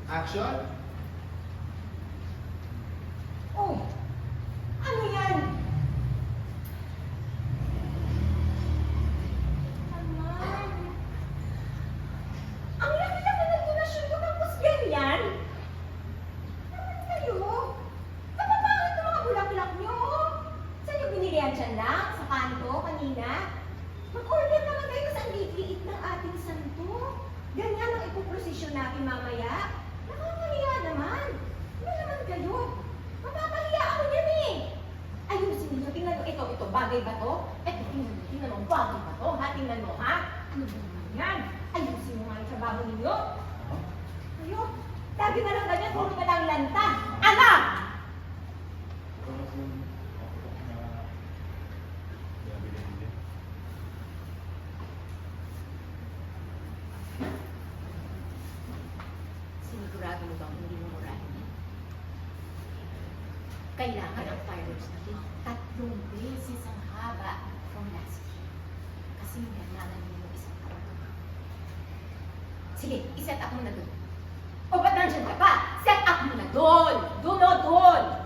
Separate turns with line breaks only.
Action?
Oh, ano yan? Naman. Ang laki-laki ng donasyon ko tapos ganyan? Naman kayo? Kapapangit ng mga bulaklak nyo. Saan nyo binili yan dyan lang? Sa kanto kanina? Mag-order naman kayo sa liit-liit ng ating santo. Ganyan ang ipoprosesyon natin mamaya. Nakakahiya naman. Ano naman kayo? Mapapahiya ako yan eh. Ayusin ninyo. Tingnan mo. Ito. Bagay ba to? Ito, tingnan mo. Bagay ba to? Ha? Tingnan mo, ha? Ano ba naman yan? Ayusin mo nga yung trabaho ninyo. Ayo. Lagi na lang ganyan. Puro ka lang lanta. Anak! Sinigurado mo bang hindi mo murahin yan? Kailangan ang fireworks natin 3 beses ang haba from last year. Kasi nananan mo yung isang taon. Sige, iset up mo na dun. O ba't nandiyan ka pa? Set up mo na dun! Dun o dun!